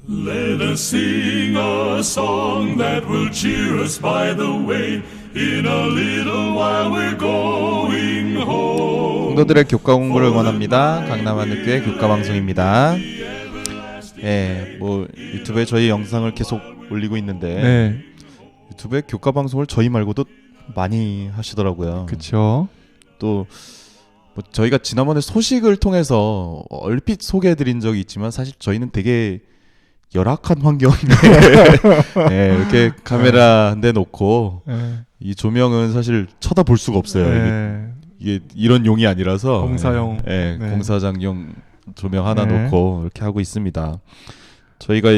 Let us sing a song that will cheer us by the way. In a little while we're going home. 성도들의 교과 공부를 응원합니다. 강남하늘교회 교과 방송입니다. 네, 뭐 유튜브에 저희 영상을 계속 올리고 있는데 네. 유튜브에 교과 방송을 저희 말고도 많이 하시더라고요. 그렇죠. 또 뭐 저희가 지난번에 소식을 통해서 얼핏 소개해드린 적이 있지만 사실 저희는 되게 열악한 환경에 네, 이렇게 카메라 한 대 놓고 네. 이 조명은 사실 쳐다볼 수가 없어요. 네. 이게 이런 용이 아니라서 공사용 네, 네. 공사장용 조명 하나 네. 놓고 이렇게 하고 있습니다. 저희가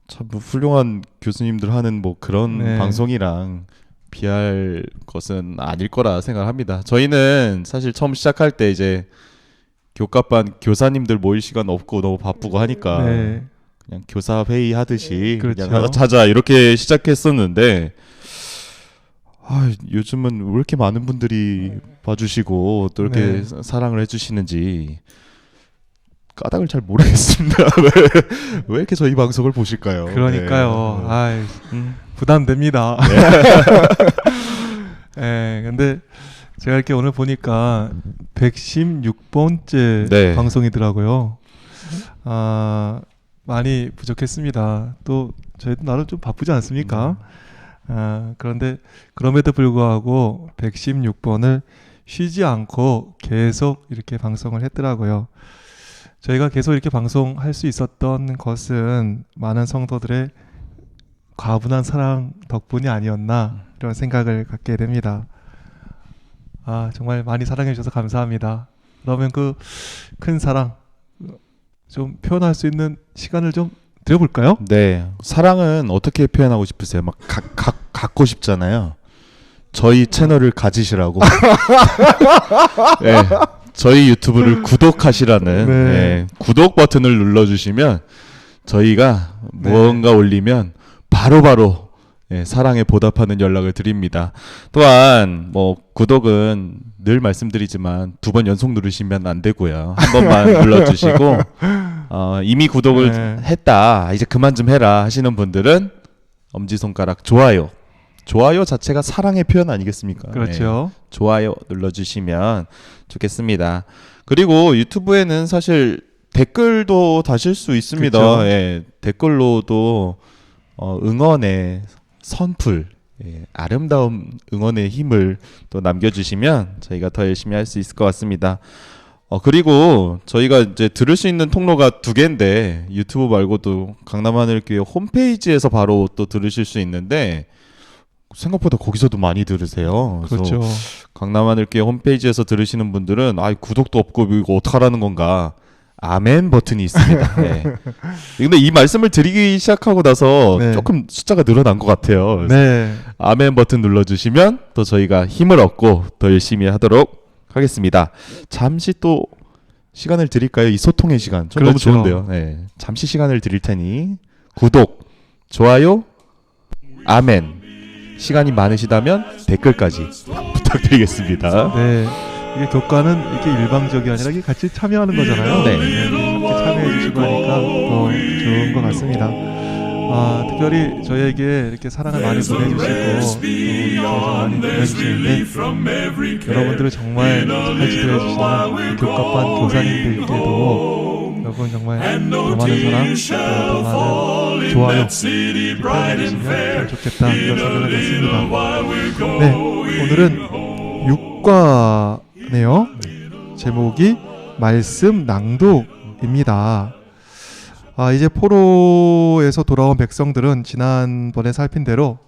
참 훌륭한 교수님들 하는 뭐 그런 네. 방송이랑 비할 것은 아닐 거라 생각합니다. 저희는 사실 처음 시작할 때 이제 교과반 교사님들 모일 시간 없고 너무 바쁘고 하니까 네. 그냥 교사 회의 하듯이 그렇죠. 그냥 자자 이렇게 시작했었는데 요즘은 왜 이렇게 많은 분들이 봐주시고 또 이렇게 네. 사랑을 해주시는지 까닭을 잘 모르겠습니다. 왜 이렇게 저희 방송을 보실까요? 그러니까요. 네. 아이, 부담됩니다. 네, 근데 제가 이렇게 오늘 보니까 116번째 네. 방송이더라고요. 많이 부족했습니다. 또 저희도 나름 좀 바쁘지 않습니까? 그런데 그럼에도 불구하고 116번을 쉬지 않고 계속 이렇게 방송을 했더라고요. 저희가 계속 이렇게 방송할 수 있었던 것은 많은 성도들의 과분한 사랑 덕분이 아니었나 이런 생각을 갖게 됩니다. 정말 많이 사랑해 주셔서 감사합니다. 그러면 그 큰 사랑 좀 표현할 수 있는 시간을 좀 드려볼까요? 네, 사랑은 어떻게 표현하고 싶으세요? 막 갖고 싶잖아요. 저희 채널을 가지시라고. 네, 저희 유튜브를 구독하시라는 네. 네, 구독 버튼을 눌러주시면 저희가 네. 무언가 올리면 바로바로 네, 사랑에 보답하는 연락을 드립니다. 또한 뭐 구독은 늘 말씀드리지만 2번 연속 누르시면 안 되고요. 한 번만 눌러주시고 이미 구독을 네. 했다 이제 그만 좀 해라 하시는 분들은 엄지손가락 좋아요 자체가 사랑의 표현 아니겠습니까? 그렇죠. 네, 좋아요 눌러주시면 좋겠습니다. 그리고 유튜브에는 사실 댓글도 다실 수 있습니다. 그렇죠. 예, 댓글로도 응원의 선풀, 아름다운 응원의 힘을 또 남겨주시면 저희가 더 열심히 할 수 있을 것 같습니다. 그리고 저희가 이제 들을 수 있는 통로가 2개인데 유튜브 말고도 강남하늘교회 홈페이지에서 바로 또 들으실 수 있는데 생각보다 거기서도 많이 들으세요. 그렇죠. 강남하늘교회 홈페이지에서 들으시는 분들은 구독도 없고 이거 어떡하라는 건가? 아멘 버튼이 있습니다. 네. 근데 이 말씀을 드리기 시작하고 나서 네. 조금 숫자가 늘어난 것 같아요. 네. 아멘 버튼 눌러주시면 또 저희가 힘을 얻고 더 열심히 하도록 하겠습니다. 잠시 또 시간을 드릴까요? 이 소통의 시간. 좀 그렇죠. 너무 좋은데요. 네. 잠시 시간을 드릴 테니 구독, 좋아요, 아멘. 시간이 많으시다면 댓글까지 부탁드리겠습니다. 네. 이게 교과는 이렇게 일방적이 아니라 이게 같이 참여하는 거잖아요. 네. 함께 참여해 주시고 하니까 더 좋은 것 같습니다. 특별히 저희에게 이렇게 사랑을 많이 보내주시고 또 많이 보내주시는데 여러분들을 정말 잘 지도해 주시는 교과반 교사님들께도 여러분 정말 더 많은 사랑, 더 많은 좋아요 이렇게 해주시면 참 좋겠다 이런 생각을 했습니다. 네, 오늘은 6과네요. 제목이 말씀 낭독입니다. 이제 포로에서 돌아온 백성들은 지난번에 살핀 대로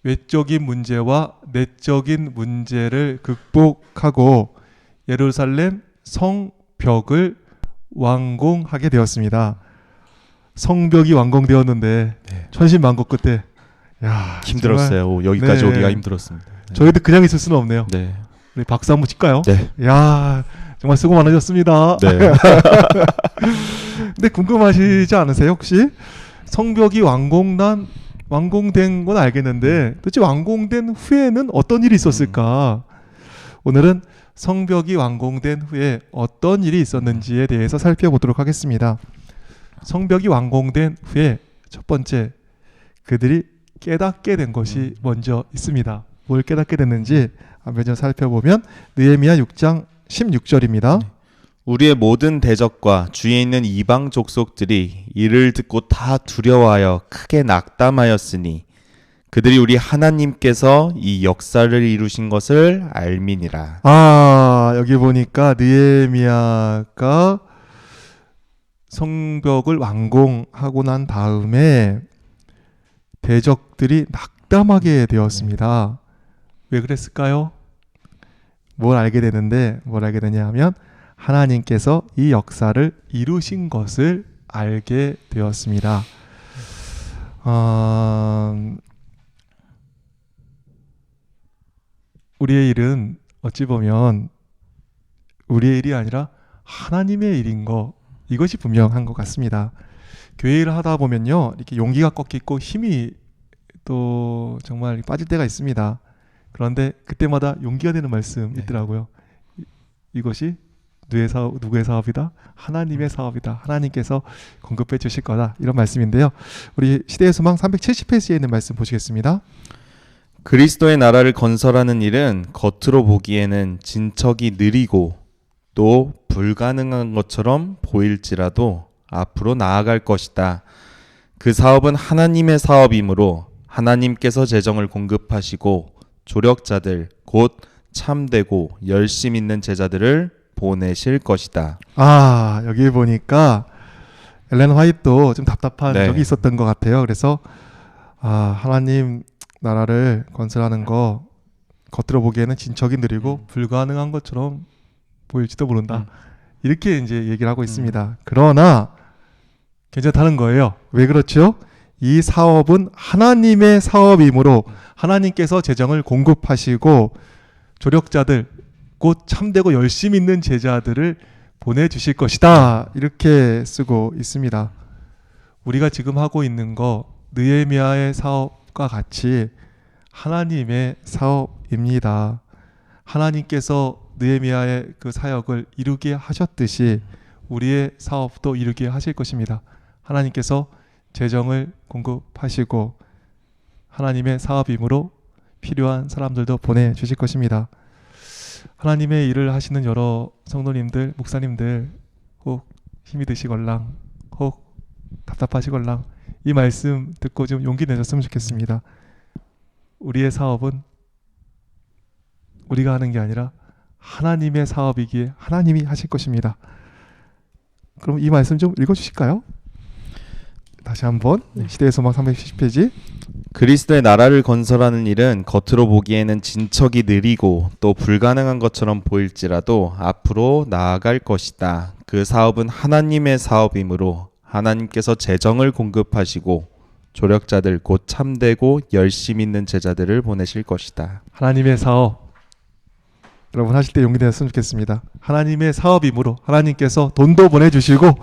외적인 문제와 내적인 문제를 극복하고 예루살렘 성벽을 완공하게 되었습니다. 성벽이 완공되었는데 네. 천신만고 끝에 힘들었어요. 여기까지 네. 오기가 힘들었습니다. 네. 저희도 그냥 있을 수는 없네요. 네. 우리 박수 한번 칠까요? 네. 야, 정말 수고 많으셨습니다. 네. 근데 궁금하시지 않으세요? 혹시 성벽이 완공된 건 알겠는데 도대체 완공된 후에는 어떤 일이 있었을까? 오늘은 성벽이 완공된 후에 어떤 일이 있었는지에 대해서 살펴보도록 하겠습니다. 성벽이 완공된 후에 첫 번째, 그들이 깨닫게 된 것이 먼저 있습니다. 뭘 깨닫게 됐는지 한번 좀 살펴보면 느헤미야 6장 16절입니다. 우리의 모든 대적과 주위에 있는 이방 족속들이 이를 듣고 다 두려워하여 크게 낙담하였으니 그들이 우리 하나님께서 이 역사를 이루신 것을 알미니라. 여기 보니까 느헤미야가 성벽을 완공하고 난 다음에 대적들이 낙담하게 되었습니다. 왜 그랬을까요? 뭘 알게 되는데 뭘 알게 되냐 하면 하나님께서 이 역사를 이루신 것을 알게 되었습니다. 우리의 일은 어찌 보면 우리의 일이 아니라 하나님의 일인 거, 이것이 분명한 것 같습니다. 교회 일을 하다 보면요, 이렇게 용기가 꺾이고 힘이 또 정말 빠질 때가 있습니다. 그런데 그때마다 용기가 되는 말씀 있더라고요. 이것이 누구의 사업이다? 하나님의 사업이다. 하나님께서 공급해 주실 거다. 이런 말씀인데요. 우리 시대의 소망 370페이지에 있는 말씀 보시겠습니다. 그리스도의 나라를 건설하는 일은 겉으로 보기에는 진척이 느리고 또 불가능한 것처럼 보일지라도 앞으로 나아갈 것이다. 그 사업은 하나님의 사업이므로 하나님께서 재정을 공급하시고 조력자들 곧 참되고 열심 있는 제자들을 보내실 것이다. 여기 보니까 엘렌 화이트도 좀 답답한 적이 있었던 것 같아요. 그래서 하나님 나라를 건설하는 거 겉으로 보기에는 진척이 느리고 불가능한 것처럼 보일지도 모른다. 이렇게 이제 얘기를 하고 있습니다. 그러나 괜찮다는 거예요. 왜 그렇죠? 이 사업은 하나님의 사업이므로 하나님께서 재정을 공급하시고 조력자들 곧 참되고 열심 있는 제자들을 보내주실 것이다. 이렇게 쓰고 있습니다. 우리가 지금 하고 있는 거 느헤미야의 사업과 같이 하나님의 사업입니다. 하나님께서 느헤미야의 그 사역을 이루게 하셨듯이 우리의 사업도 이루게 하실 것입니다. 하나님께서 재정을 공급하시고 하나님의 사업이므로 필요한 사람들도 보내주실 것입니다. 하나님의 일을 하시는 여러 성도님들, 목사님들 혹 힘이 드시걸랑 혹 답답하시걸랑 이 말씀 듣고 좀 용기 내셨으면 좋겠습니다. 우리의 사업은 우리가 하는 게 아니라 하나님의 사업이기에 하나님이 하실 것입니다. 그럼 이 말씀 좀 읽어주실까요? 다시 한번 시대의 소망 370페이지. 그리스도의 나라를 건설하는 일은 겉으로 보기에는 진척이 느리고 또 불가능한 것처럼 보일지라도 앞으로 나아갈 것이다. 그 사업은 하나님의 사업이므로 하나님께서 재정을 공급하시고 조력자들 곧 참되고 열심 있는 제자들을 보내실 것이다. 하나님의 사업, 여러분 하실 때 용기 내셨으면 좋겠습니다. 하나님의 사업이므로 하나님께서 돈도 보내주시고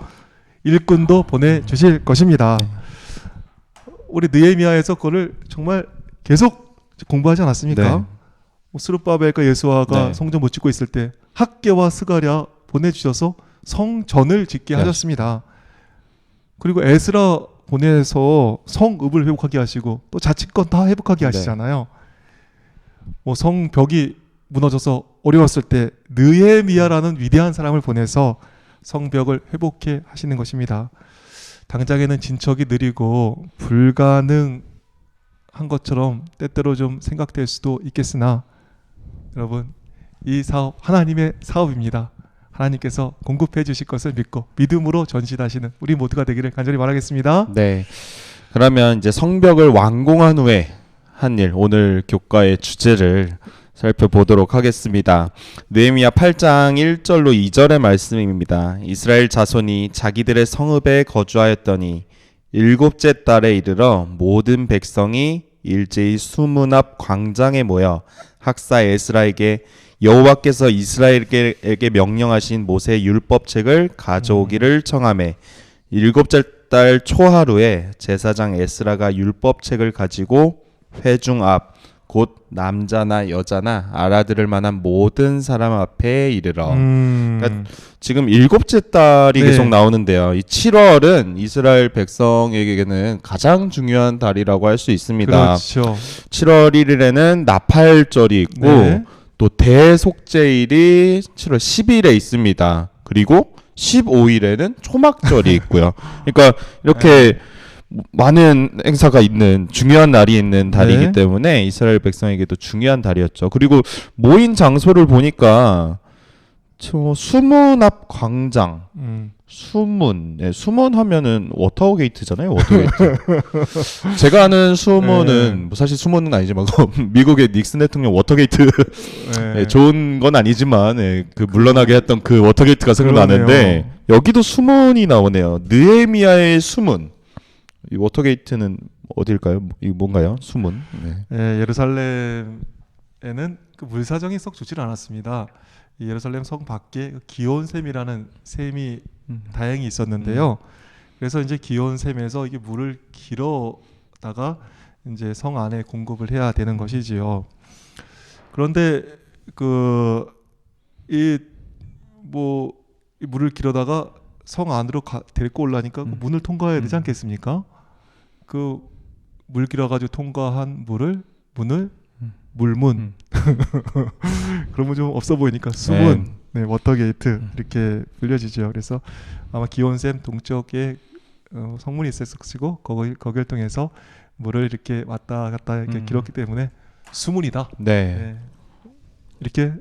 일꾼도 보내주실 것입니다. 우리 느헤미야에서 그거를 정말 계속 공부하지 않았습니까? 스룹바벨과 예수아가 성전 못 짓고 있을 때 학개와 스가랴 보내주셔서 성전을 짓게 하셨습니다. 그리고 에스라 보내서 성읍을 회복하게 하시고 또 자치권 다 회복하게 하시잖아요. 뭐 성벽이 무너져서 어려웠을 때 느헤미야라는 위대한 사람을 보내서 성벽을 회복해 하시는 것입니다. 당장에는 진척이 느리고 불가능한 것처럼 때때로 좀 생각될 수도 있겠으나 여러분, 이 사업 하나님의 사업입니다. 하나님께서 공급해 주실 것을 믿고 믿음으로 전진하시는 우리 모두가 되기를 간절히 바라겠습니다. 네. 그러면 이제 성벽을 완공한 후에 한 일, 오늘 교과의 주제를 살펴보도록 하겠습니다. 느헤미야 8장 1절로 2절의 말씀입니다. 이스라엘 자손이 자기들의 성읍에 거주하였더니 일곱째 달에 이르러 모든 백성이 일제히 수문 앞 광장에 모여 학사 에스라에게 여호와께서 이스라엘에게 명령하신 모세 율법책을 가져오기를 청하매 일곱째 달 초하루에 제사장 에스라가 율법책을 가지고 회중 앞 곧 남자나 여자나 알아들을 만한 모든 사람 앞에 이르러. 그러니까 지금 일곱째 달이 네. 계속 나오는데요. 이 7월은 이스라엘 백성에게는 가장 중요한 달이라고 할 수 있습니다. 그렇죠. 7월 1일에는 나팔절이 있고 네. 또 대속죄일이 7월 10일에 있습니다. 그리고 15일에는 초막절이 있고요. 그러니까 이렇게 많은 행사가 있는 중요한 날이 있는 달이기 네. 때문에 이스라엘 백성에게도 중요한 달이었죠. 그리고 모인 장소를 보니까 수문 앞 광장, 수문, 네, 수문 하면은 워터게이트잖아요. 워터게이트. 제가 아는 수문은 뭐 사실 수문은 아니지만 미국의 닉슨 대통령 워터게이트 네. 네, 좋은 건 아니지만 네, 그 물러나게 했던 그 워터게이트가 생각나는데 여기도 수문이 나오네요. 느헤미야의 수문. 이 워터게이트는 어딜까요? 이 뭔가요? 수문. 네. 예, 예루살렘에는 그 물 사정이 썩 좋지 않았습니다. 이 예루살렘 성 밖에 기온샘이라는 샘이 다행히 있었는데요. 그래서 이제 기온샘에서 이게 물을 길어다가 이제 성 안에 공급을 해야 되는 것이지요. 그런데 이 물을 길어다가 성 안으로 데리고 올라니까 그 문을 통과해야 되지 않겠습니까? 그 물 길어가지고 통과한 문을 물문. 그러면 좀 없어 보이니까 수문, 네, 워터게이트 이렇게 불려지죠. 그래서 아마 기온샘 동쪽에 성문이 있었고 거길 통해서 물을 이렇게 왔다 갔다 이렇게 길었기 때문에 수문이다. 네. 네. 이렇게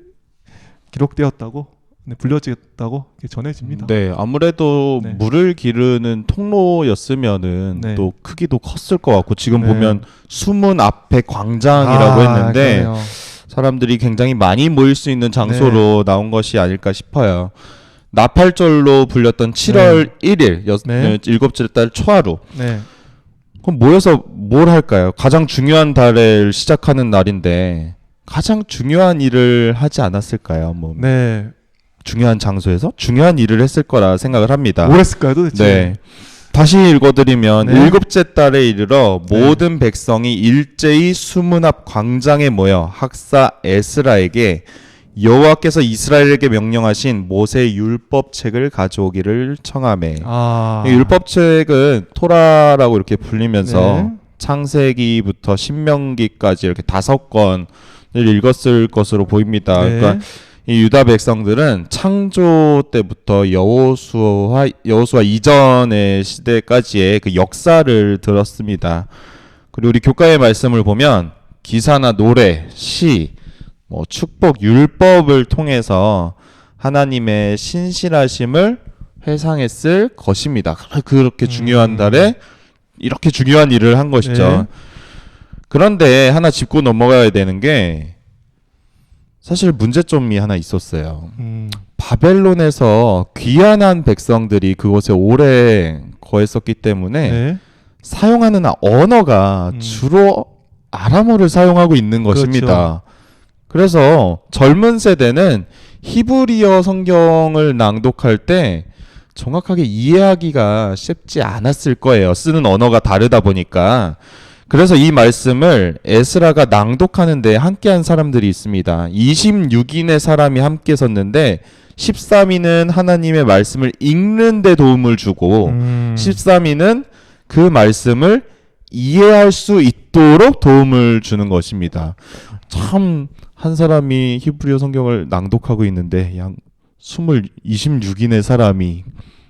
기록되었다고, 네, 불려졌다고 이렇게 전해집니다. 네, 아무래도 네. 물을 기르는 통로였으면은 네. 또 크기도 컸을 것 같고 지금 네. 보면 수문 앞에 광장이라고 했는데 그러네요. 사람들이 굉장히 많이 모일 수 있는 장소로 나온 것이 아닐까 싶어요. 나팔절로 불렸던 7월 1일 네. 일곱째 달 초하루. 네. 그럼 모여서 뭘 할까요? 가장 중요한 달을 시작하는 날인데 가장 중요한 일을 하지 않았을까요? 뭐 네. 중요한 장소에서 중요한 일을 했을 거라 생각을 합니다. 뭘 했을까요, 도대체? 네. 다시 읽어드리면 네. 일곱째 달에 이르러 모든 백성이 일제히 수문 앞 광장에 모여 학사 에스라에게 여호와께서 이스라엘에게 명령하신 모세의 율법책을 가져오기를 청하매. 이 율법책은 토라라고 이렇게 불리면서 네. 창세기부터 신명기까지 이렇게 5권을 읽었을 것으로 보입니다. 네. 그러니까 이 유다 백성들은 창조 때부터 여호수아 이전의 시대까지의 그 역사를 들었습니다. 그리고 우리 교과의 말씀을 보면 기사나 노래, 시, 축복, 율법을 통해서 하나님의 신실하심을 회상했을 것입니다. 그렇게 중요한 달에 이렇게 중요한 일을 한 것이죠. 네. 그런데 하나 짚고 넘어가야 되는 게 사실 문제점이 하나 있었어요. 바벨론에서 귀환한 백성들이 그곳에 오래 거했었기 때문에 네. 사용하는 언어가 주로 아람어를 사용하고 있는 것입니다. 그래서 젊은 세대는 히브리어 성경을 낭독할 때 정확하게 이해하기가 쉽지 않았을 거예요. 쓰는 언어가 다르다 보니까. 그래서 이 말씀을 에스라가 낭독하는데 함께한 사람들이 있습니다. 26인의 사람이 함께 섰는데 13인은 하나님의 말씀을 읽는 데 도움을 주고 13인은 그 말씀을 이해할 수 있도록 도움을 주는 것입니다. 참 한 사람이 히브리어 성경을 낭독하고 있는데 양 26인의 사람이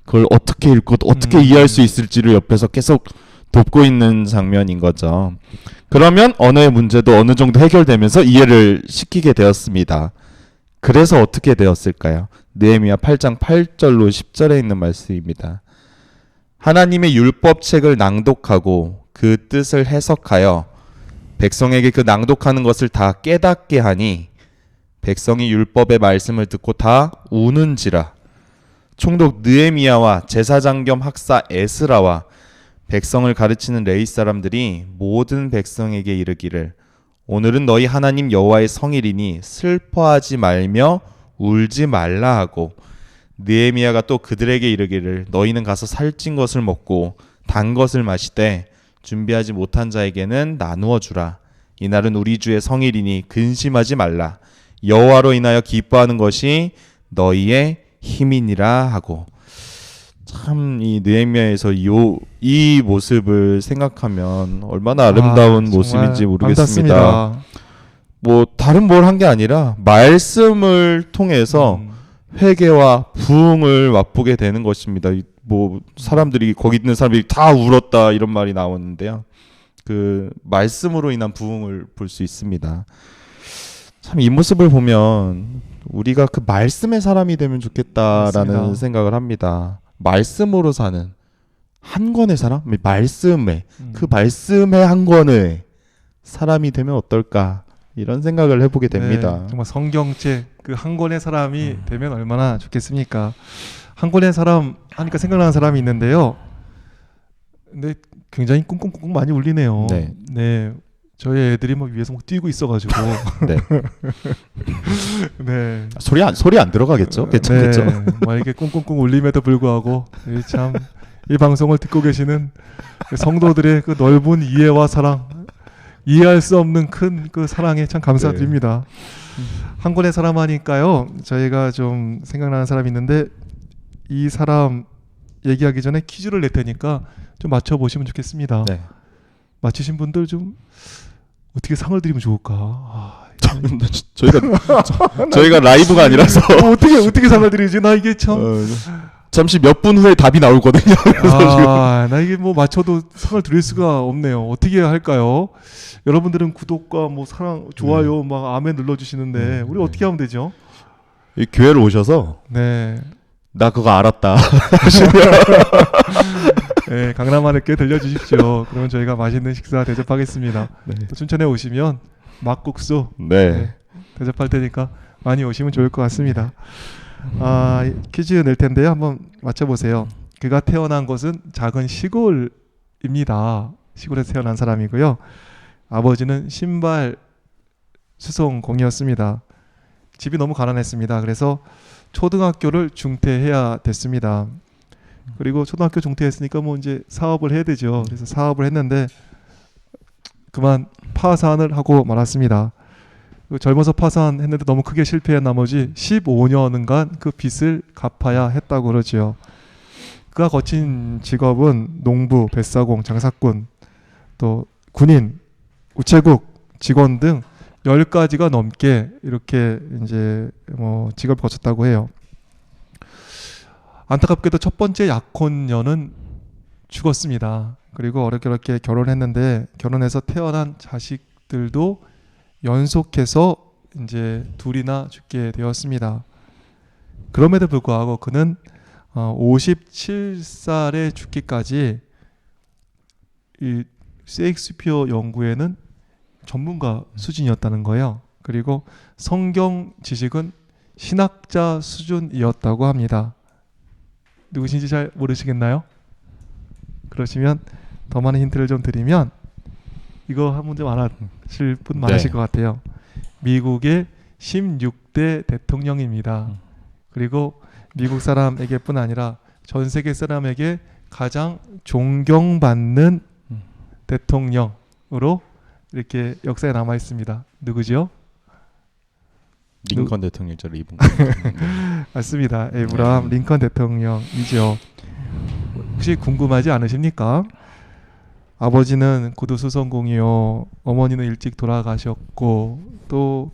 그걸 어떻게 읽고 어떻게 이해할 수 있을지를 옆에서 계속 돕고 있는 장면인 거죠. 그러면 언어의 문제도 어느 정도 해결되면서 이해를 시키게 되었습니다. 그래서 어떻게 되었을까요? 느헤미야 8장 8절로 10절에 있는 말씀입니다. 하나님의 율법책을 낭독하고 그 뜻을 해석하여 백성에게 그 낭독하는 것을 다 깨닫게 하니 백성이 율법의 말씀을 듣고 다 우는지라. 총독 느헤미야와 제사장 겸 학사 에스라와 백성을 가르치는 레위 사람들이 모든 백성에게 이르기를 오늘은 너희 하나님 여호와의 성일이니 슬퍼하지 말며 울지 말라 하고 느헤미야가 또 그들에게 이르기를 너희는 가서 살찐 것을 먹고 단 것을 마시되 준비하지 못한 자에게는 나누어 주라. 이날은 우리 주의 성일이니 근심하지 말라. 여호와로 인하여 기뻐하는 것이 너희의 힘이니라 하고. 참 이 느헤미야에서 이 모습을 생각하면 얼마나 아름다운 모습인지 모르겠습니다. 반갑습니다. 뭐 다른 뭘 한 게 아니라 말씀을 통해서 회개와 부흥을 맛보게 되는 것입니다. 뭐 사람들이 거기 있는 사람들이 다 울었다 이런 말이 나오는데요. 그 말씀으로 인한 부흥을 볼 수 있습니다. 참 이 모습을 보면 우리가 그 말씀의 사람이 되면 좋겠다라는 맞습니다. 생각을 합니다. 말씀으로 사는 한 권의 사람, 말씀의 그 말씀의 한 권의 사람이 되면 어떨까 이런 생각을 해보게 됩니다. 네, 정말 성경책 그 한 권의 사람이 되면 얼마나 좋겠습니까? 한 권의 사람 하니까 생각나는 사람이 있는데요. 근데 굉장히 꿍꿍꿍 많이 울리네요. 네. 네. 저희 애들이 막 위에서 막 뛰고 있어가지고. 네. 네. 소리 안 들어가겠죠? 괜찮겠죠? 네. 막 이렇게 꿍꿍꿍 울림에도 불구하고 이 방송을 듣고 계시는 성도들의 그 넓은 이해와 사랑, 이해할 수 없는 큰 그 사랑에 참 감사드립니다. 한 권의 사람 하니까요. 저희가 좀 생각나는 사람이 있는데 이 사람 얘기하기 전에 퀴즈를 낼 테니까 좀 맞춰보시면 좋겠습니다. 네. 맞히신 분들 좀 어떻게 상을 드리면 좋을까? 저희가 라이브가 아니라서 어떻게 상을 드리지? 나 이게 참 잠시 몇 분 후에 답이 나오거든요. 나 이게 뭐 맞춰도 상을 드릴 수가 없네요. 어떻게 할까요? 여러분들은 구독과 뭐 사랑, 좋아요, 막 아멘 눌러주시는데 우리 어떻게 하면 되죠? 이 교회를 오셔서 네, 나 그거 알았다. 네, 강남하늘께 들려주십시오. 그러면 저희가 맛있는 식사 대접하겠습니다. 네. 또 춘천에 오시면 막국수 네. 대접할 테니까 많이 오시면 좋을 것 같습니다. 퀴즈 낼 텐데요. 한번 맞춰보세요. 그가 태어난 곳은 작은 시골입니다. 시골에서 태어난 사람이고요. 아버지는 신발 수송공이었습니다. 집이 너무 가난했습니다. 그래서 초등학교를 중퇴해야 됐습니다. 그리고 초등학교 중퇴했으니까 뭐 이제 사업을 해야 되죠. 그래서 사업을 했는데 그만 파산을 하고 말았습니다. 젊어서 파산했는데 너무 크게 실패한 나머지 15년간 그 빚을 갚아야 했다고 그러죠. 그가 거친 직업은 농부, 뱃사공, 장사꾼, 또 군인, 우체국 직원 등 10가지가 넘게 이렇게 이제 뭐 직업을 거쳤다고 해요. 안타깝게도 첫 번째 약혼녀는 죽었습니다. 그리고 어렵게 결혼했는데 결혼해서 태어난 자식들도 연속해서 이제 둘이나 죽게 되었습니다. 그럼에도 불구하고 그는 57살에 죽기까지 이 셰익스피어 연구에는 전문가 수준이었다는 거예요. 그리고 성경 지식은 신학자 수준이었다고 합니다. 누구신지 잘 모르시겠나요? 그러시면 더 많은 힌트를 좀 드리면 이거 한 문제 알아실 분 많으실 것 같아요. 미국의 16대 대통령입니다. 그리고 미국 사람에게뿐 아니라 전 세계 사람에게 가장 존경받는 대통령으로 이렇게 역사에 남아 있습니다. 누구죠? 링컨 대통령죠. 맞습니다. 에이브라함 링컨 대통령이죠. 혹시 궁금하지 않으십니까? 아버지는 구두수선공이요. 어머니는 일찍 돌아가셨고 또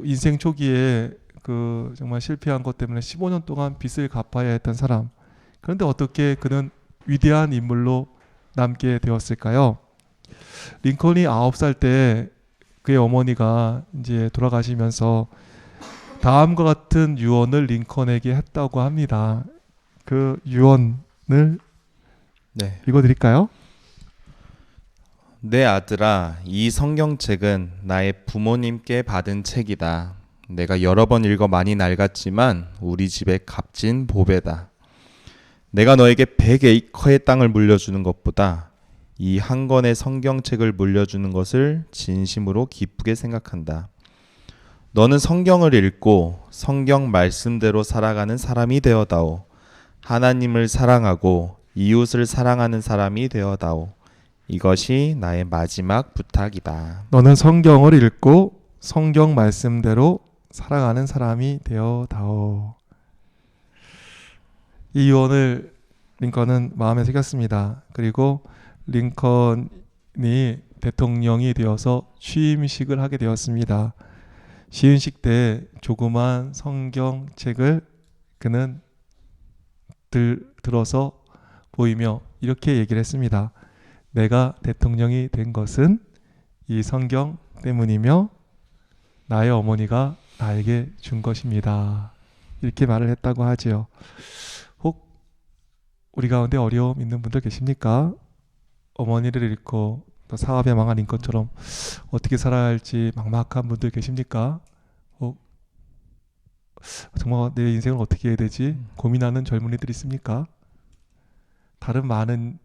인생 초기에 그 정말 실패한 것 때문에 15년 동안 빚을 갚아야 했던 사람. 그런데 어떻게 그는 위대한 인물로 남게 되었을까요? 링컨이 9살 때 그의 어머니가 이제 돌아가시면서 다음과 같은 유언을 링컨에게 했다고 합니다. 그 유언을 읽어드릴까요? 내 아들아, 이 성경책은 나의 부모님께 받은 책이다. 내가 여러 번 읽어 많이 낡았지만 우리 집의 값진 보배다. 내가 너에게 100에이커의 땅을 물려주는 것보다 이 한 권의 성경책을 물려주는 것을 진심으로 기쁘게 생각한다. 너는 성경을 읽고 성경 말씀대로 살아가는 사람이 되어다오. 하나님을 사랑하고 이웃을 사랑하는 사람이 되어다오. 이것이 나의 마지막 부탁이다. 너는 성경을 읽고 성경 말씀대로 살아가는 사람이 되어다오. 이 유언을 링컨은 마음에 새겼습니다. 그리고 링컨이 대통령이 되어서 취임식을 하게 되었습니다. 시은식 때 조그만 성경책을 그는 들어서 보이며 이렇게 얘기를 했습니다. 내가 대통령이 된 것은 이 성경 때문이며 나의 어머니가 나에게 준 것입니다. 이렇게 말을 했다고 하지요. 혹 우리 가운데 어려움 있는 분들 계십니까? 어머니를 잃고 또 사업에 망한 링컨처럼 어떻게 살아야 할지 막막한 분들 계십니까? 혹 정말 내 인생을 어떻게 해야 되지? 고민하는 젊은이들 있습니까? 다른 많은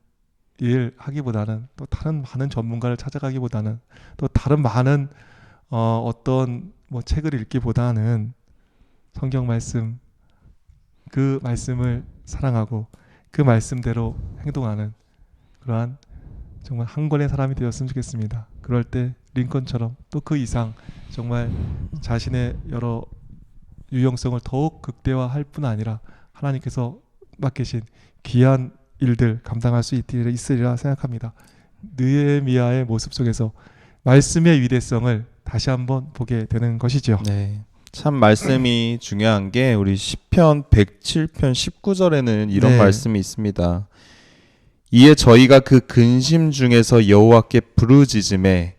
일 하기보다는 또 다른 많은 전문가를 찾아가기보다는 또 다른 많은 어떤 뭐 책을 읽기보다는 성경 말씀 그 말씀을 사랑하고 그 말씀대로 행동하는 그러한 정말 한 권의 사람이 되었으면 좋겠습니다. 그럴 때 링컨처럼 또 그 이상 정말 자신의 여러 유용성을 더욱 극대화할 뿐 아니라 하나님께서 맡기신 귀한 일들 감당할 수 있으리라 생각합니다. 느헤미야의 모습 속에서 말씀의 위대성을 다시 한번 보게 되는 것이죠. 네. 참 말씀이 중요한 게 우리 시편 107편 19절에는 이런 네. 말씀이 있습니다. 이에 저희가 그 근심 중에서 여호와께 부르짖음에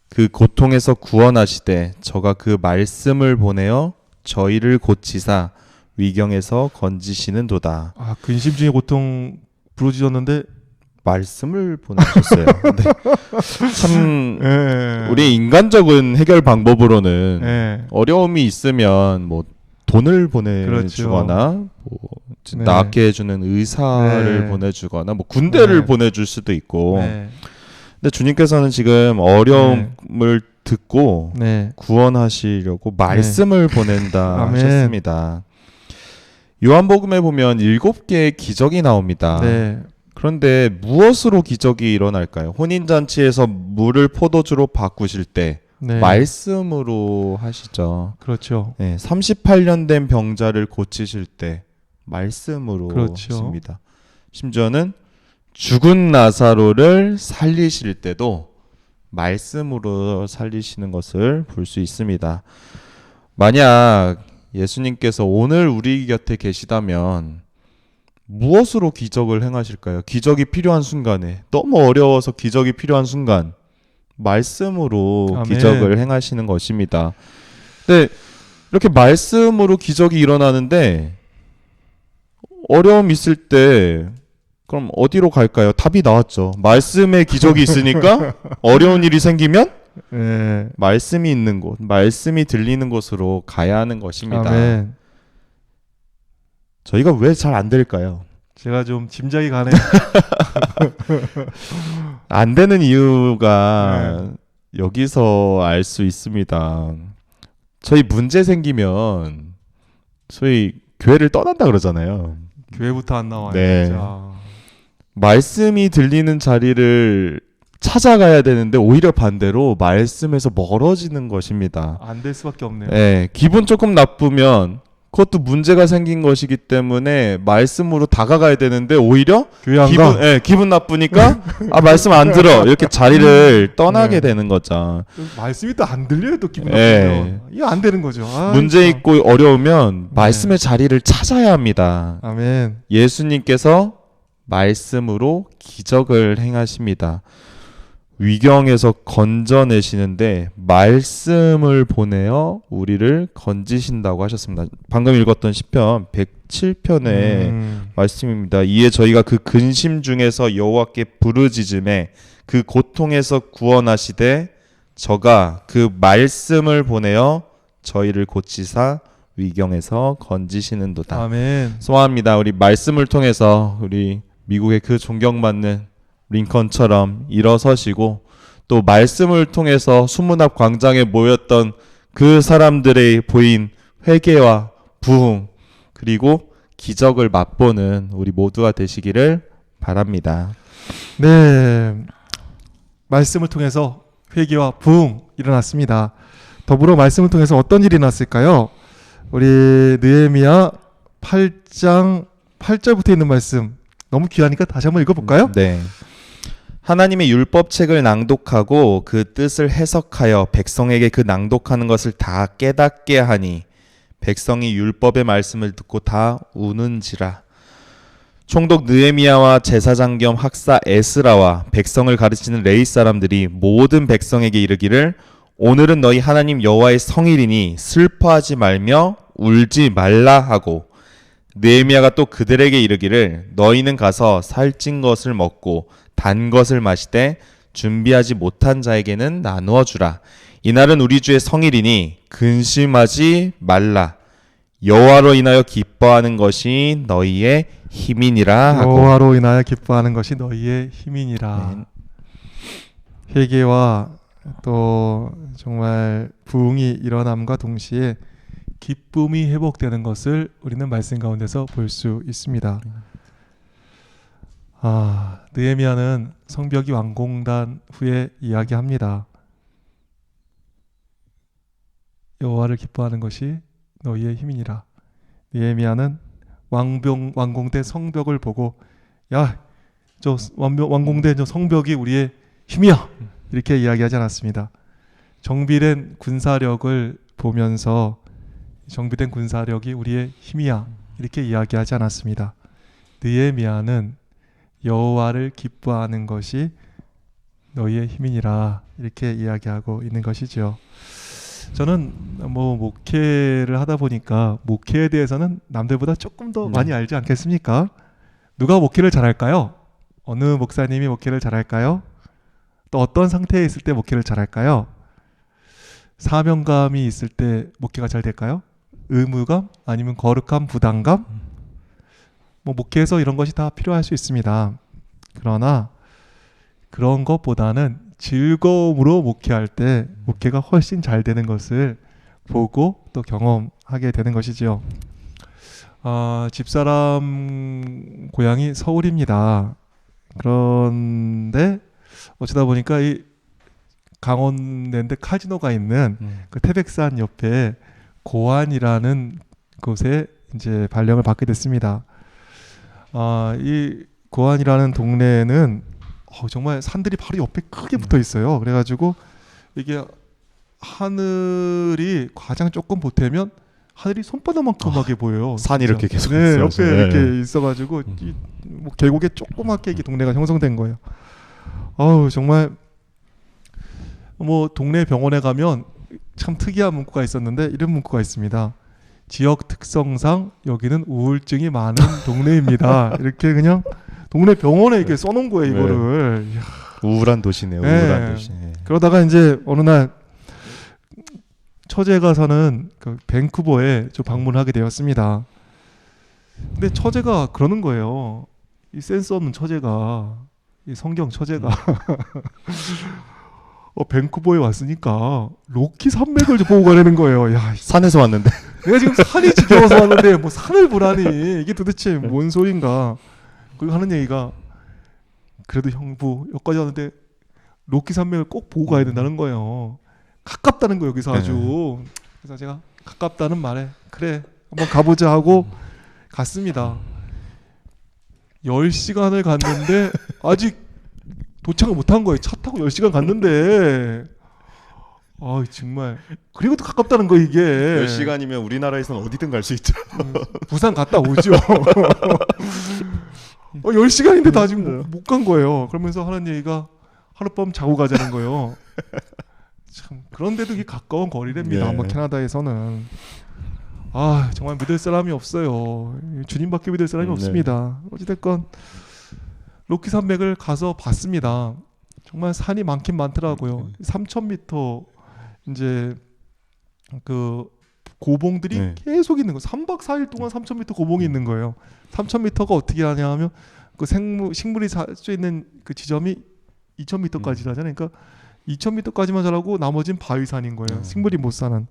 그 고통에서 구원하시되 저가 그 말씀을 보내어 저희를 고치사 위경에서 건지시는도다. 아, 근심 중에 고통 부르짖었는데 말씀을 보내셨어요. 네. 참 예. 우리 인간적인 해결 방법으로는 예. 어려움이 있으면 뭐 돈을 보내주거나 뭐 네. 낫게 해주는 의사를 네. 보내주거나 뭐 군대를 네. 보내줄 수도 있고. 네. 근데 주님께서는 지금 어려움을 듣고 네. 구원하시려고 말씀을 보낸다 아멘. 하셨습니다. 요한복음에 보면 7개의 기적이 나옵니다. 네. 그런데 무엇으로 기적이 일어날까요? 혼인잔치에서 물을 포도주로 바꾸실 때 네. 말씀으로 하시죠. 그렇죠. 네, 38년 된 병자를 고치실 때 말씀으로 그렇죠. 하십니다. 심지어는 죽은 나사로를 살리실 때도 말씀으로 살리시는 것을 볼 수 있습니다. 만약 예수님께서 오늘 우리 곁에 계시다면 무엇으로 기적을 행하실까요? 기적이 필요한 순간에, 너무 어려워서 기적이 필요한 순간 말씀으로 아멘. 기적을 행하시는 것입니다. 근데 이렇게 말씀으로 기적이 일어나는데 어려움 있을 때 그럼 어디로 갈까요? 답이 나왔죠. 말씀에 기적이 있으니까 어려운 일이 생기면 네. 말씀이 있는 곳, 말씀이 들리는 곳으로 가야 하는 것입니다. 아멘. 저희가 왜 잘 안 될까요? 제가 좀 짐작이 가네요. 안 되는 이유가 여기서 알 수 있습니다. 저희 문제 생기면 저희 교회를 떠난다 그러잖아요. 교회부터 안 나와요. 네. 진짜. 말씀이 들리는 자리를 찾아가야 되는데 오히려 반대로 말씀에서 멀어지는 것입니다. 안 될 수밖에 없네요. 네, 기분 조금 나쁘면 그것도 문제가 생긴 것이기 때문에 말씀으로 다가가야 되는데 오히려 교회 안 가. 기분 나쁘니까 말씀 안 들어 이렇게 자리를 떠나게 네. 되는 거죠. 말씀이 또 안 들려요. 또 기분 네. 나쁘면. 이거 안 되는 거죠. 아, 문제 진짜. 있고 어려우면 말씀의 자리를 찾아야 합니다. 아멘. 예수님께서 말씀으로 기적을 행하십니다. 위경에서 건져내시는데 말씀을 보내어 우리를 건지신다고 하셨습니다. 방금 읽었던 시편 107편의 말씀입니다. 이에 저희가 그 근심 중에서 여호와께 부르짖음에 그 고통에서 구원하시되 저가 그 말씀을 보내어 저희를 고치사 위경에서 건지시는도다. 아멘. 소원합니다. 우리 말씀을 통해서 우리 미국의 그 존경받는 링컨처럼 일어서시고 또 말씀을 통해서 수문 앞 광장에 모였던 그 사람들의 보인 회개와 부흥 그리고 기적을 맛보는 우리 모두가 되시기를 바랍니다. 네. 말씀을 통해서 회개와 부흥 일어났습니다. 더불어 말씀을 통해서 어떤 일이 났을까요? 우리 느헤미야 8장 8절부터 있는 말씀 너무 귀하니까 다시 한번 읽어볼까요? 네. 하나님의 율법책을 낭독하고 그 뜻을 해석하여 백성에게 그 낭독하는 것을 다 깨닫게 하니 백성이 율법의 말씀을 듣고 다 우는지라. 총독 느헤미야와 제사장 겸 학사 에스라와 백성을 가르치는 레위 사람들이 모든 백성에게 이르기를 오늘은 너희 하나님 여호와의 성일이니 슬퍼하지 말며 울지 말라 하고 느헤미야가 또 그들에게 이르기를 너희는 가서 살찐 것을 먹고 단 것을 마시되 준비하지 못한 자에게는 나누어 주라. 이날은 우리 주의 성일이니 근심하지 말라. 여호와로 인하여 기뻐하는 것이 너희의 힘이니라 하고. 여호와로 인하여 기뻐하는 것이 너희의 힘이니라. 네. 회개와 또 정말 부흥이 일어남과 동시에 기쁨이 회복되는 것을 우리는 말씀 가운데서 볼 수 있습니다. 느헤미야는 성벽이 완공된 후에 이야기합니다. 여호와를 기뻐하는 것이 너희의 힘이니라. 느헤미야는 완공된 성벽을 보고 야, 저 완공된 저 성벽이 우리의 힘이야 이렇게 이야기하지 않았습니다. 정비된 군사력을 보면서 정비된 군사력이 우리의 힘이야 이렇게 이야기하지 않았습니다. 느헤미야는 여호와를 기뻐하는 것이 너희의 힘이니라 이렇게 이야기하고 있는 것이죠. 저는 목회를 하다 보니까 목회에 대해서는 남들보다 조금 더 많이 알지 않겠습니까? 누가 목회를 잘할까요? 어느 목사님이 목회를 잘할까요? 또 어떤 상태에 있을 때 목회를 잘할까요? 사명감이 있을 때 목회가 잘 될까요? 의무감? 아니면 거룩함, 부담감? 목회에서 이런 것이 다 필요할 수 있습니다. 그러나 그런 것보다는 즐거움으로 목회할 때 목회가 훨씬 잘 되는 것을 보고 또 경험하게 되는 것이죠. 집사람 고향이 서울입니다. 그런데 어쩌다 보니까 이 강원도인데 카지노가 있는 그 태백산 옆에 고안이라는 곳에 이제 발령을 받게 됐습니다. 이 고안이라는 동네에는 정말 산들이 바로 옆에 크게 붙어 있어요. 그래가지고 이게 하늘이 가장 조금 보태면 하늘이 손바닥만큼하게 보여요. 산이 이렇게 계속 네, 있어요. 옆에 이렇게 있어가지고 계곡에 조그맣게 이게 동네가 형성된 거예요. 정말 동네 병원에 가면 참 특이한 문구가 있었는데 이런 문구가 있습니다. 지역 특성상 여기는 우울증이 많은 동네입니다. 이렇게 그냥 동네 병원에 이렇게 써놓은 거예요, 이거를. 네. 우울한 도시네요. 우울한 도시. 그러다가 이제 어느 날 처제가 사는 그 밴쿠버에 좀 방문하게 되었습니다. 근데 처제가 그러는 거예요. 이 센스 없는 처제가, 이 성경 처제가 밴쿠버에 왔으니까 로키 산맥을 좀 보고 가려는 거예요. 야, 산에서 왔는데. 내가 지금 산이 지겨워서 왔는데 뭐 산을 보라니 이게 도대체 뭔 소린가. 그리고 하는 얘기가 그래도 형부 여기까지 왔는데 로키 산맥을 꼭 보고 가야 된다는 거예요. 가깝다는 거예요 여기서 아주. 그래서 제가 가깝다는 말에 그래 한번 가보자 하고 갔습니다. 10시간을 갔는데 아직 도착을 못한 거예요. 차 타고 10시간 갔는데 정말 그리고 또 가깝다는 거 이게 10시간이면 우리나라에서는 어디든 갈 수 있죠. 부산 갔다 오죠. 10시간인데도 아직 못 간 거예요. 그러면서 하는 얘기가 하룻밤 자고 가자는 거예요. 참 그런데도 이게 가까운 거리랍니다. 네. 캐나다에서는 정말 믿을 사람이 없어요. 주님밖에 믿을 사람이 없습니다. 어찌됐건 로키 산맥을 가서 봤습니다. 정말 산이 많긴 많더라고요. 3,000m 이제 그 고봉들이 계속 있는 거. 3박 4일 동안 3,000m 고봉이 있는 거예요. 3,000m가 어떻게 하냐면 그 식물이 살 수 있는 그 지점이 2,000m까지라잖아요. 그러니까 2,000m까지만 자라고 나머지는 바위산인 거예요. 식물이 못 사는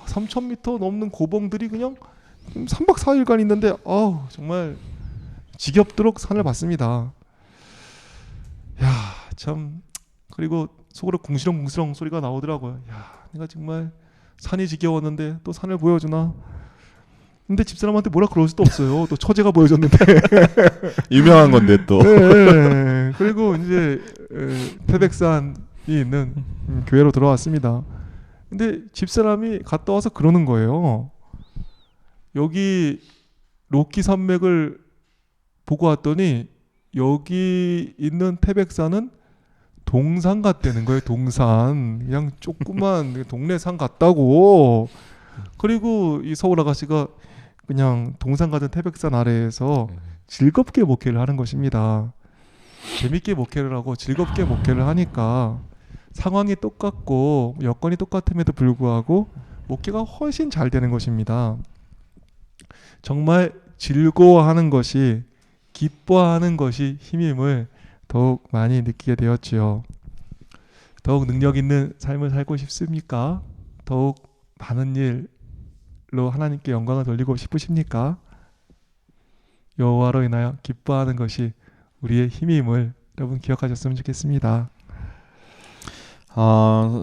3,000m 넘는 고봉들이 그냥 3박 4일간 있는데 정말 지겹도록 산을 봤습니다. 야, 참 그리고 속으로 궁시렁궁시렁 소리가 나오더라고요. 야, 내가 정말 산이 지겨웠는데 또 산을 보여주나? 근데 집사람한테 뭐라 그럴 수도 없어요. 또 처제가 보여줬는데. 유명한 건데 또. 네. 그리고 이제 태백산이 있는 교회로 들어왔습니다. 근데 집사람이 갔다 와서 그러는 거예요. 여기 로키 산맥을 보고 왔더니 여기 있는 태백산은 동산 같다는 거예요. 동산. 그냥 조그만 동네 산 같다고. 그리고 이 서울 아가씨가 그냥 동산 같은 태백산 아래에서 즐겁게 목회를 하는 것입니다. 재밌게 목회를 하고 즐겁게 목회를 하니까 상황이 똑같고 여건이 똑같음에도 불구하고 목회가 훨씬 잘 되는 것입니다. 정말 즐거워하는 것이, 기뻐하는 것이 힘임을 더욱 많이 느끼게 되었지요. 더욱 능력 있는 삶을 살고 싶습니까? 더욱 많은 일로 하나님께 영광을 돌리고 싶으십니까? 여호와로 인하여 기뻐하는 것이 우리의 힘임을 여러분 기억하셨으면 좋겠습니다.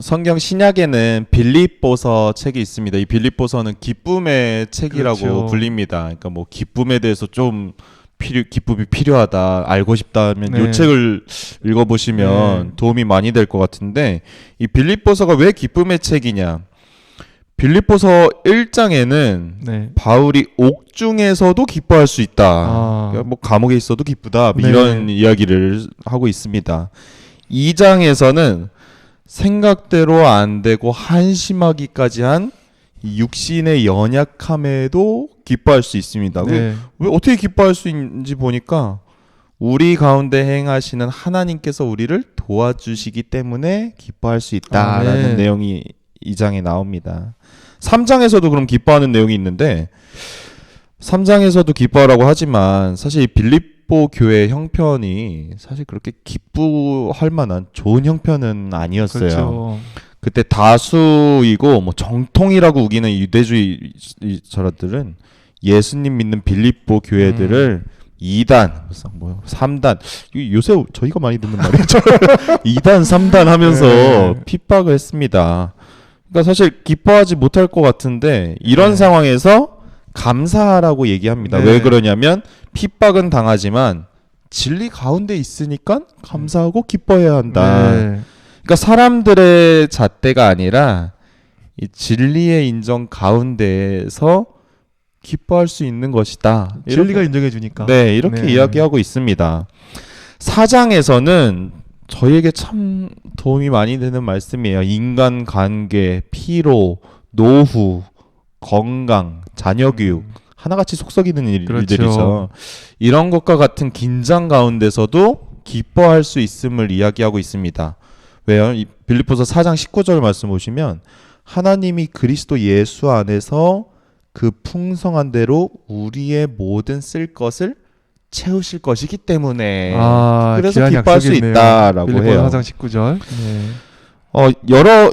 성경 신약에는 빌립보서 책이 있습니다. 이 빌립보서는 기쁨의 책이라고 그렇죠. 불립니다. 그러니까 뭐 기쁨에 대해서 좀 기쁨이 필요하다, 알고 싶다면 네. 이 책을 읽어보시면 네. 도움이 많이 될 것 같은데, 이 빌립보서가 왜 기쁨의 책이냐? 빌립보서 1장에는 네. 바울이 옥중에서도 기뻐할 수 있다. 그러니까 뭐 감옥에 있어도 기쁘다. 뭐 네. 이런 이야기를 하고 있습니다. 2장에서는 생각대로 안 되고 한심하기까지 한 육신의 연약함에도 기뻐할 수 있습니다. 네. 왜 어떻게 기뻐할 수 있는지 보니까 우리 가운데 행하시는 하나님께서 우리를 도와주시기 때문에 기뻐할 수 있다라는 네. 내용이 2장에 나옵니다. 3장에서도 그럼 기뻐하는 내용이 있는데, 3장에서도 기뻐하라고 하지만 사실 이 빌립보 교회 형편이 사실 그렇게 기뻐할 만한 좋은 형편은 아니었어요. 그렇죠. 그때 다수이고 뭐 정통이라고 우기는 유대주의자들은 예수님 믿는 빌립보 교회들을 2단, 뭐 3단, 요새 저희가 많이 듣는 말이죠. 2단, 3단 하면서 네. 핍박을 했습니다. 그러니까 사실 기뻐하지 못할 것 같은데 이런 네. 상황에서 감사하라고 얘기합니다. 네. 왜 그러냐면 핍박은 당하지만 진리 가운데 있으니까 감사하고 기뻐해야 한다. 네. 그러니까 사람들의 잣대가 아니라 이 진리의 인정 가운데에서 기뻐할 수 있는 것이다. 진리가 인정해 주니까. 네, 이렇게 네. 이야기하고 있습니다. 4장에서는 저희에게 참 도움이 많이 되는 말씀이에요. 인간관계, 피로, 노후, 건강, 자녀교육, 하나같이 속썩이는 그렇죠. 일들이죠. 이런 것과 같은 긴장 가운데서도 기뻐할 수 있음을 이야기하고 있습니다. 왜요? 이 빌립보서 4장 19절 말씀 보시면 하나님이 그리스도 예수 안에서 그 풍성한 대로 우리의 모든 쓸 것을 채우실 것이기 때문에 그래서 귀한 기뻐할 수 약속이네요. 있다라고 빌립보 해요. 4장 19절. 네. 여러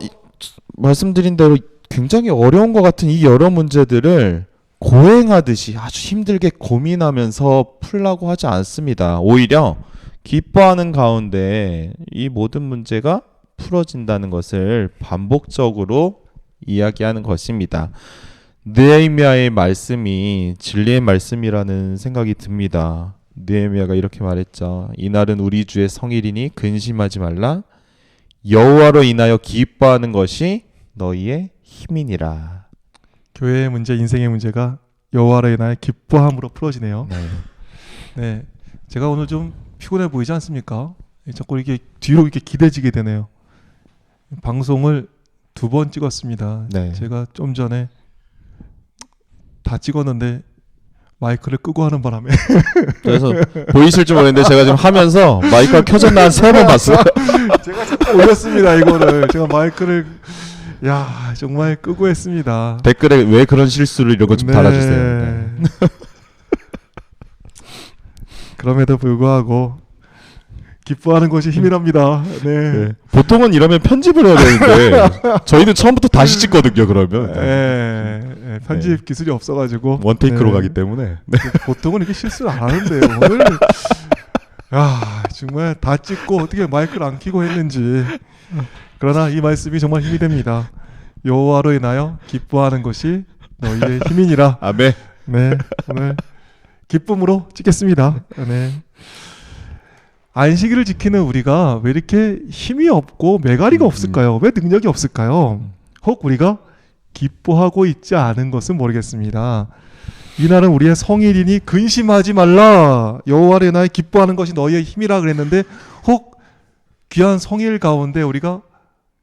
말씀드린 대로 굉장히 어려운 것 같은 이 여러 문제들을 고행하듯이 아주 힘들게 고민하면서 풀라고 하지 않습니다. 오히려 기뻐하는 가운데 이 모든 문제가 풀어진다는 것을 반복적으로 이야기하는 것입니다. 느헤미야의 말씀이 진리의 말씀이라는 생각이 듭니다. 느헤미야가 이렇게 말했죠. 이날은 우리 주의 성일이니 근심하지 말라. 여호와로 인하여 기뻐하는 것이 너희의 힘이니라. 교회의 문제, 인생의 문제가 여호와로 인하여 기뻐함으로 풀어지네요. 네. 네, 제가 오늘 좀 피곤해 보이지 않습니까? 자꾸 이렇게 뒤로 이렇게 기대지게 되네요. 방송을 2번 찍었습니다. 네. 제가 좀 전에 다 찍었는데 마이크를 끄고 하는 바람에 그래서 보이실지 모르겠는데 제가 지금 하면서 마이크가 켜졌나 한 3번 봤어요. 제가 자꾸 올렸습니다. 이거를 제가 마이크를 정말 끄고 했습니다. 댓글에 왜 그런 실수를 이런 거 좀 달아주세요. 네. 그럼에도 불구하고 기뻐하는 것이 힘이랍니다. 네. 네. 보통은 이러면 편집을 해야 되는데 저희는 처음부터 다시 찍거든요. 그러면 편집 기술이 없어가지고 원테이크로 가기 때문에 보통은 이렇게 실수를 안 하는데요. 오늘 정말 다 찍고 어떻게 마이크를 안 켜고 했는지. 그러나 이 말씀이 정말 힘이 됩니다. 여호와로 인하여 기뻐하는 것이 너희의 힘이니라. 아멘. 네, 오늘 기쁨으로 찍겠습니다. 네. 안식일을 지키는 우리가 왜 이렇게 힘이 없고 매가리가 없을까요? 왜 능력이 없을까요? 혹 우리가 기뻐하고 있지 않은 것은 모르겠습니다. 이날은 우리의 성일이니 근심하지 말라. 여호와를 인하여 기뻐하는 것이 너희의 힘이라 그랬는데 혹 귀한 성일 가운데 우리가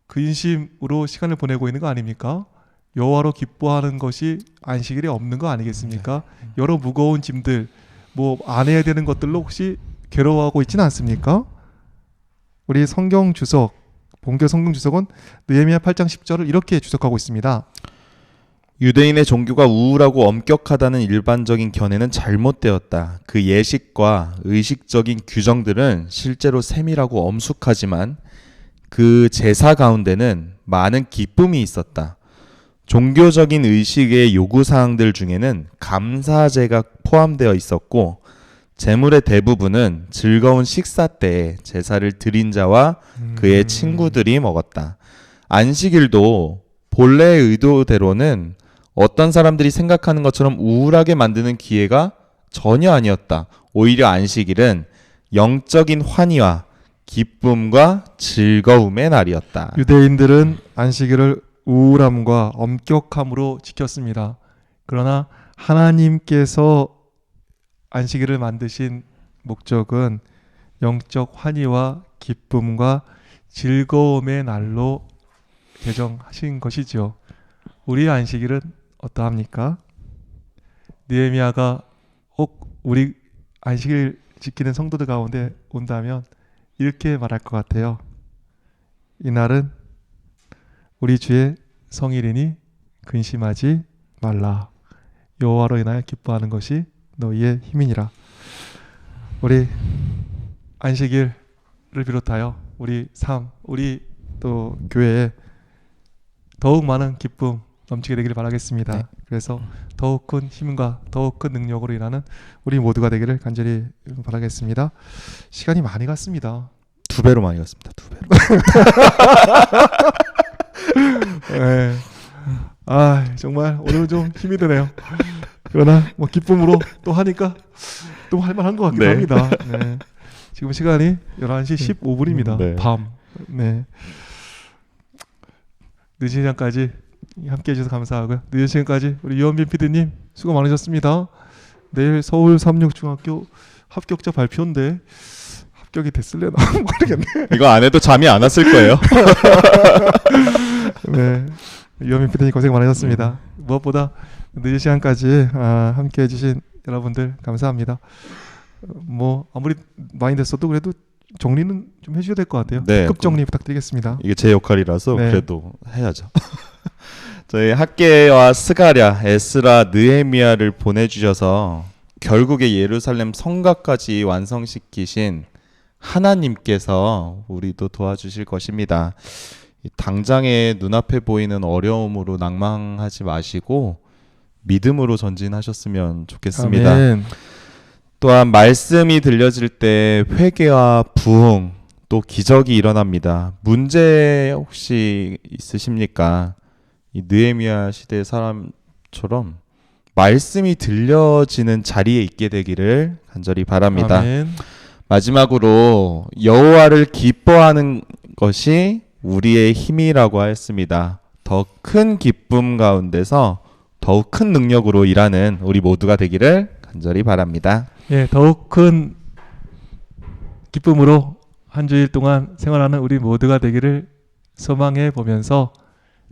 근심으로 시간을 보내고 있는 거 아닙니까? 여호와로 기뻐하는 것이 안식일에 없는 거 아니겠습니까? 여러 무거운 짐들 뭐 안 해야 되는 것들로 혹시 괴로워하고 있지는 않습니까? 우리 성경 주석, 본교 성경 주석은 느헤미야 8장 10절을 이렇게 주석하고 있습니다. 유대인의 종교가 우울하고 엄격하다는 일반적인 견해는 잘못되었다. 그 예식과 의식적인 규정들은 실제로 세밀하고 엄숙하지만 그 제사 가운데는 많은 기쁨이 있었다. 종교적인 의식의 요구사항들 중에는 감사제가 포함되어 있었고 제물의 대부분은 즐거운 식사 때에 제사를 드린 자와 그의 친구들이 먹었다. 안식일도 본래의 의도대로는 어떤 사람들이 생각하는 것처럼 우울하게 만드는 기회가 전혀 아니었다. 오히려 안식일은 영적인 환희와 기쁨과 즐거움의 날이었다. 유대인들은 안식일을 우울함과 엄격함으로 지켰습니다. 그러나 하나님께서 안식일을 만드신 목적은 영적 환희와 기쁨과 즐거움의 날로 개정하신 것이지요. 우리의 안식일은 어떠합니까? 느헤미야가 혹 우리 안식일 지키는 성도들 가운데 온다면 이렇게 말할 것 같아요. 이날은 우리 주의 성일이니 근심하지 말라. 여호와로 인하여 기뻐하는 것이 너희의 힘이니라. 우리 안식일을 비롯하여 우리 삶, 우리 또 교회에 더욱 많은 기쁨 넘치게 되기를 바라겠습니다. 네. 그래서 더욱 큰 힘과 더욱 큰 능력으로 일하는 우리 모두가 되기를 간절히 바라겠습니다. 시간이 많이 갔습니다. 2배로 많이 갔습니다. 2배로. 네. 아 정말 오늘 좀 힘이 드네요. 그러나 뭐 기쁨으로 또 하니까 또 할만한 것 같기도 네. 합니다. 네. 지금 시간이 11시 15분입니다. 네. 밤. 네. 늦은 시간까지 함께해 주셔서 감사하고요. 늦은 시간까지 우리 유현빈 PD님 수고 많으셨습니다. 내일 서울 삼육중학교 합격자 발표인데 합격이 됐을래나 모르겠네. 이거 안 해도 잠이 안 왔을 거예요. 네, 유현민 PD님 고생 많으셨습니다. 무엇보다 늦은 시간까지 함께해 주신 여러분들 감사합니다. 뭐 아무리 많이 됐어도 그래도 정리는 좀 해주셔야 될 것 같아요. 네, 급 정리 부탁드리겠습니다. 이게 제 역할이라서 네. 그래도 해야죠. 저희 학계와 스가랴, 에스라, 느헤미야를 보내주셔서 결국에 예루살렘 성곽까지 완성시키신 하나님께서 우리도 도와주실 것입니다. 당장의 눈앞에 보이는 어려움으로 낭망하지 마시고 믿음으로 전진하셨으면 좋겠습니다. 아멘. 또한 말씀이 들려질 때 회개와 부흥 또 기적이 일어납니다. 문제 혹시 있으십니까? 이 느헤미야 시대의 사람처럼 말씀이 들려지는 자리에 있게 되기를 간절히 바랍니다. 아멘. 마지막으로 여호와를 기뻐하는 것이 우리의 힘이라고 하였습니다. 더 큰 기쁨 가운데서 더욱 큰 능력으로 일하는 우리 모두가 되기를 간절히 바랍니다. 예, 더욱 큰 기쁨으로 한 주일 동안 생활하는 우리 모두가 되기를 소망해 보면서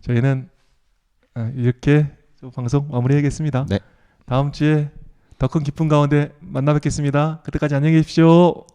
저희는 이렇게 방송 마무리하겠습니다. 네. 다음 주에 더 큰 기쁨 가운데 만나 뵙겠습니다. 그때까지 안녕히 계십시오.